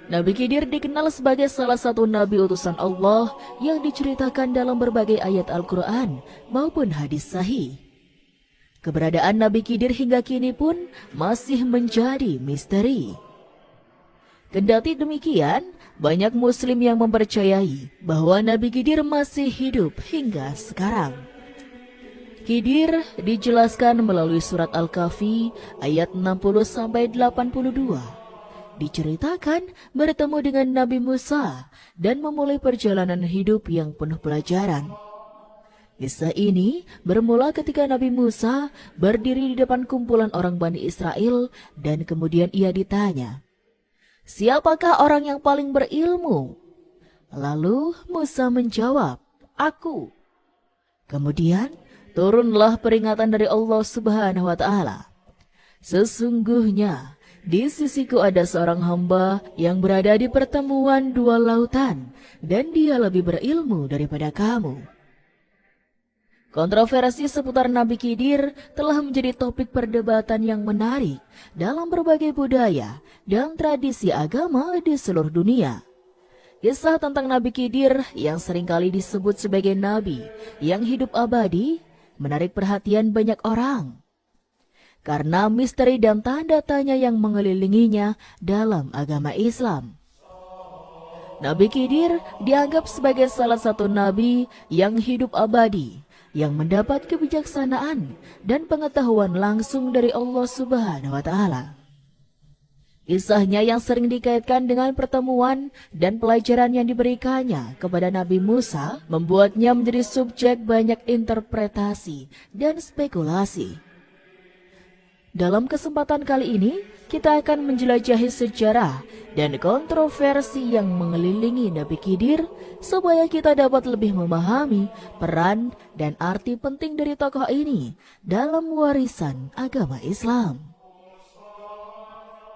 Nabi Khidir dikenal sebagai salah satu nabi utusan Allah yang diceritakan dalam berbagai ayat Al-Quran maupun hadis sahih. Keberadaan Nabi Khidir hingga kini pun masih menjadi misteri. Kendati demikian, banyak muslim yang mempercayai bahwa Nabi Khidir masih hidup hingga sekarang. Khidir dijelaskan melalui surat Al-Kahfi ayat 60-82. Diceritakan bertemu dengan Nabi Musa dan memulai perjalanan hidup yang penuh pelajaran. Kisah ini bermula ketika Nabi Musa berdiri di depan kumpulan orang Bani Israel dan kemudian ia ditanya, "Siapakah orang yang paling berilmu?" Lalu Musa menjawab, "Aku." Kemudian turunlah peringatan dari Allah Subhanahu wa Ta'ala. "Sesungguhnya di sisiku ada seorang hamba yang berada di pertemuan dua lautan, dan dia lebih berilmu daripada kamu." Kontroversi seputar Nabi Khidir telah menjadi topik perdebatan yang menarik dalam berbagai budaya dan tradisi agama di seluruh dunia. Kisah tentang Nabi Khidir yang seringkali disebut sebagai nabi yang hidup abadi menarik perhatian banyak orang karena misteri dan tanda tanya yang mengelilinginya dalam agama Islam. Nabi Khidir dianggap sebagai salah satu nabi yang hidup abadi, yang mendapat kebijaksanaan dan pengetahuan langsung dari Allah Subhanahu wa Ta'ala. Kisahnya yang sering dikaitkan dengan pertemuan dan pelajaran yang diberikannya kepada Nabi Musa membuatnya menjadi subjek banyak interpretasi dan spekulasi. Dalam kesempatan kali ini, kita akan menjelajahi sejarah dan kontroversi yang mengelilingi Nabi Khidir supaya kita dapat lebih memahami peran dan arti penting dari tokoh ini dalam warisan agama Islam.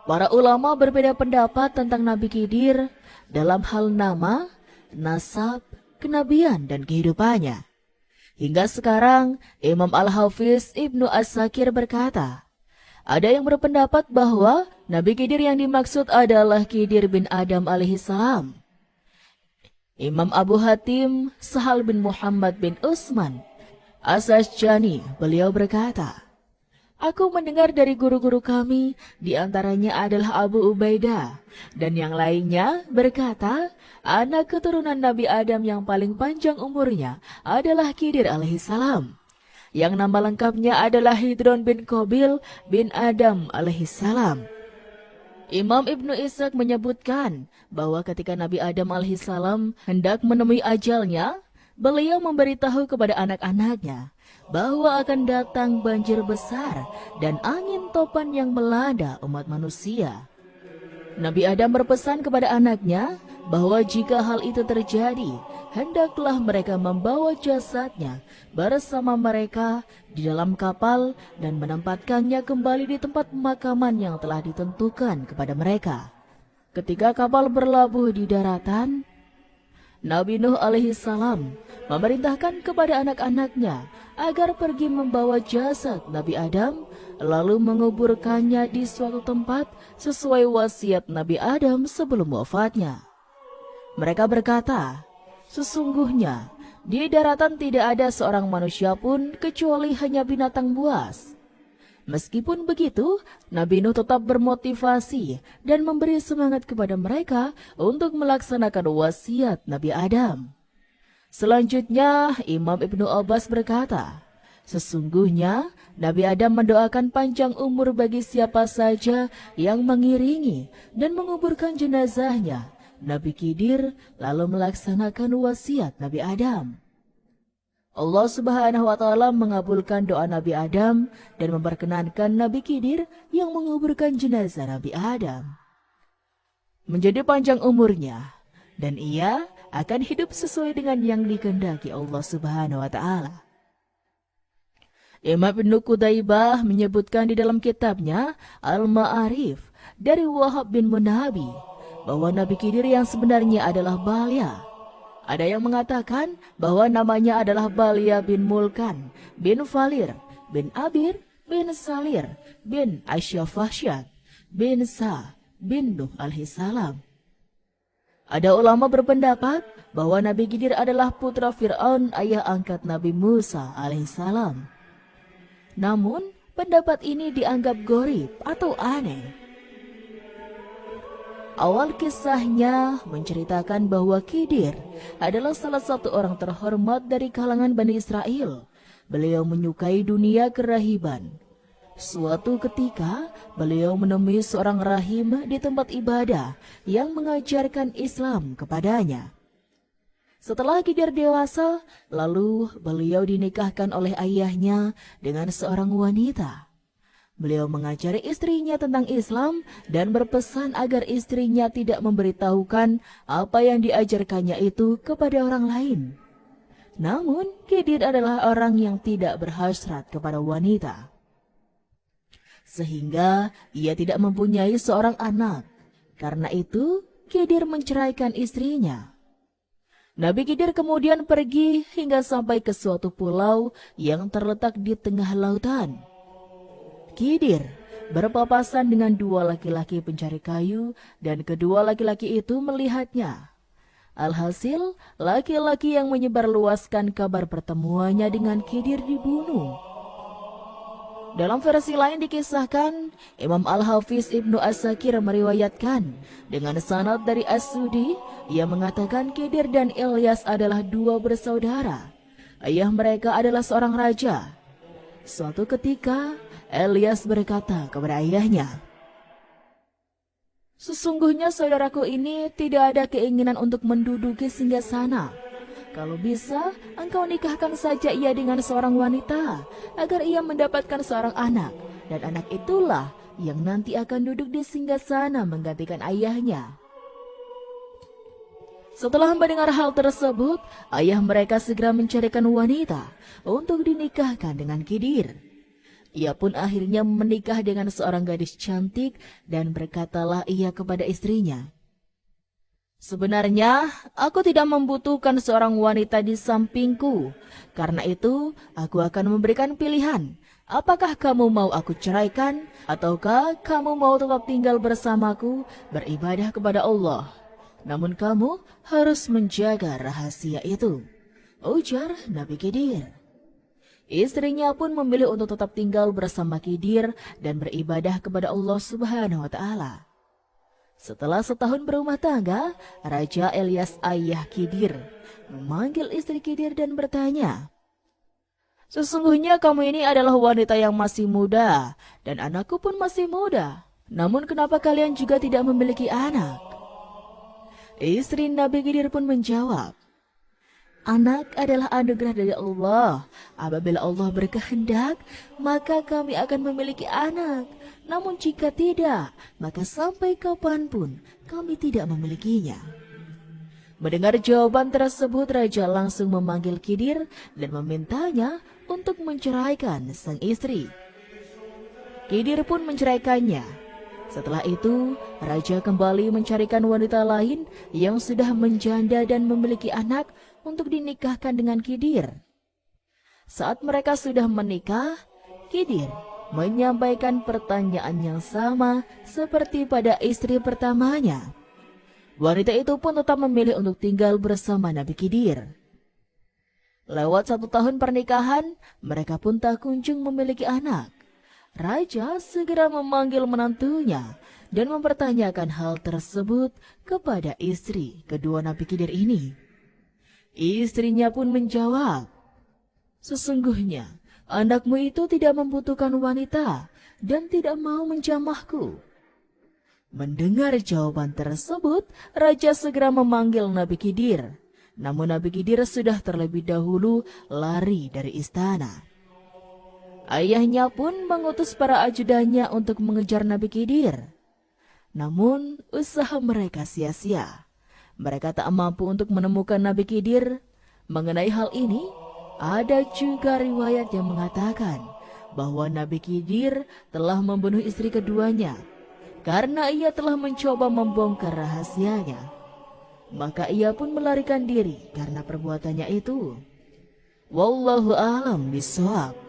Para ulama berbeda pendapat tentang Nabi Khidir dalam hal nama, nasab, kenabian, dan kehidupannya. Hingga sekarang, Imam Al-Hafiz Ibnu As-Sakir berkata, ada yang berpendapat bahwa Nabi Khidir yang dimaksud adalah Khidir bin Adam alaihissalam. Imam Abu Hatim Sahal bin Muhammad bin Utsman As-Syajani, beliau berkata, aku mendengar dari guru-guru kami, di antaranya adalah Abu Ubaidah, dan yang lainnya berkata, anak keturunan Nabi Adam yang paling panjang umurnya adalah Khidir alaihissalam. Yang nama lengkapnya adalah Hidron bin Qabil bin Adam alaihissalam. Imam Ibnu Ishaq menyebutkan bahwa ketika Nabi Adam alaihissalam hendak menemui ajalnya, beliau memberitahu kepada anak-anaknya bahwa akan datang banjir besar dan angin topan yang melanda umat manusia. Nabi Adam berpesan kepada anaknya bahwa jika hal itu terjadi, hendaklah mereka membawa jasadnya bersama mereka di dalam kapal dan menempatkannya kembali di tempat pemakaman yang telah ditentukan kepada mereka. Ketika kapal berlabuh di daratan, Nabi Nuh alaihissalam memerintahkan kepada anak-anaknya agar pergi membawa jasad Nabi Adam lalu menguburkannya di suatu tempat sesuai wasiat Nabi Adam sebelum wafatnya. Mereka berkata, sesungguhnya di daratan tidak ada seorang manusia pun kecuali hanya binatang buas. Meskipun begitu, Nabi Nuh tetap bermotivasi dan memberi semangat kepada mereka untuk melaksanakan wasiat Nabi Adam. Selanjutnya, Imam Ibnu Abbas berkata, sesungguhnya Nabi Adam mendoakan panjang umur bagi siapa saja yang mengiringi dan menguburkan jenazahnya. Nabi Khidir lalu melaksanakan wasiat Nabi Adam. Allah Subhanahu wa Ta'ala mengabulkan doa Nabi Adam dan memperkenankan Nabi Khidir yang menguburkan jenazah Nabi Adam menjadi panjang umurnya, dan ia akan hidup sesuai dengan yang dikehendaki Allah Subhanahu wa Ta'ala. Imam Ibnu Qutaibah menyebutkan di dalam kitabnya Al-Ma'arif dari Wahab bin Munabi bahwa Nabi Khidir yang sebenarnya adalah Balya. Ada yang mengatakan bahwa namanya adalah Balya bin Mulkan, bin Falir, bin Abir, bin Salir, bin Asyafahsyad, bin Sa, bin Nuh alaihissalam. Ada ulama berpendapat bahwa Nabi Khidir adalah putra Fir'aun, ayah angkat Nabi Musa alaihissalam. Namun, pendapat ini dianggap gharib atau aneh. Awal kisahnya menceritakan bahwa Khidir adalah salah satu orang terhormat dari kalangan Bani Israel. Beliau menyukai dunia kerahiban. Suatu ketika, beliau menemui seorang rahim di tempat ibadah yang mengajarkan Islam kepadanya. Setelah Khidir dewasa, lalu beliau dinikahkan oleh ayahnya dengan seorang wanita. Beliau mengajari istrinya tentang Islam dan berpesan agar istrinya tidak memberitahukan apa yang diajarkannya itu kepada orang lain. Namun, Khidir adalah orang yang tidak berhasrat kepada wanita, sehingga ia tidak mempunyai seorang anak. Karena itu, Khidir menceraikan istrinya. Nabi Khidir kemudian pergi hingga sampai ke suatu pulau yang terletak di tengah lautan. Khidir berpapasan dengan dua laki-laki pencari kayu dan kedua laki-laki itu melihatnya. Alhasil, laki-laki yang menyebarluaskan kabar pertemuannya dengan Khidir dibunuh. Dalam versi lain dikisahkan, Imam Al-Hafiz Ibnu As-Sakir meriwayatkan dengan sanad dari As-Sudi, ia mengatakan Khidir dan Ilyas adalah dua bersaudara. Ayah mereka adalah seorang raja. Suatu ketika, Ilyas berkata kepada ayahnya, "Sesungguhnya saudaraku ini tidak ada keinginan untuk menduduki singgasana. Kalau bisa, engkau nikahkan saja ia dengan seorang wanita, agar ia mendapatkan seorang anak, dan anak itulah yang nanti akan duduk di singgasana menggantikan ayahnya." Setelah mendengar hal tersebut, ayah mereka segera mencarikan wanita untuk dinikahkan dengan Khidir. Ia pun akhirnya menikah dengan seorang gadis cantik dan berkatalah ia kepada istrinya, "Sebenarnya, aku tidak membutuhkan seorang wanita di sampingku. Karena itu, aku akan memberikan pilihan. Apakah kamu mau aku ceraikan, ataukah kamu mau tetap tinggal bersamaku, beribadah kepada Allah? Namun kamu harus menjaga rahasia itu," ujar Nabi Khidir. Istrinya pun memilih untuk tetap tinggal bersama Khidir dan beribadah kepada Allah Subhanahu wa Ta'ala. Setelah setahun berumah tangga, Raja Ilyas ayah Khidir memanggil istri Khidir dan bertanya, "Sesungguhnya kamu ini adalah wanita yang masih muda, dan anakku pun masih muda. Namun kenapa kalian juga tidak memiliki anak?" Istri Nabi Khidir pun menjawab, "Anak adalah anugerah dari Allah. Apabila Allah berkehendak, maka kami akan memiliki anak. Namun jika tidak, maka sampai kapanpun kami tidak memilikinya." Mendengar jawaban tersebut, Raja langsung memanggil Khidir dan memintanya untuk menceraikan sang istri. Khidir pun menceraikannya. Setelah itu, Raja kembali mencarikan wanita lain yang sudah menjanda dan memiliki anak untuk dinikahkan dengan Khidir. Saat mereka sudah menikah, Khidir menyampaikan pertanyaan yang sama seperti pada istri pertamanya. Wanita itu pun tetap memilih untuk tinggal bersama Nabi Khidir. Lewat 1 tahun pernikahan, mereka pun tak kunjung memiliki anak. Raja segera memanggil menantunya dan mempertanyakan hal tersebut kepada istri kedua Nabi Khidir ini. Istrinya pun menjawab, "Sesungguhnya anakmu itu tidak membutuhkan wanita dan tidak mau menjamahku." Mendengar jawaban tersebut, Raja segera memanggil Nabi Khidir. Namun Nabi Khidir sudah terlebih dahulu lari dari istana. Ayahnya pun mengutus para ajudannya untuk mengejar Nabi Khidir. Namun usaha mereka sia-sia. Mereka tak mampu untuk menemukan Nabi Khidir. Mengenai hal ini, ada juga riwayat yang mengatakan bahwa Nabi Khidir telah membunuh istri keduanya karena ia telah mencoba membongkar rahasianya. Maka ia pun melarikan diri karena perbuatannya itu. Wallahu a'lam bishawab.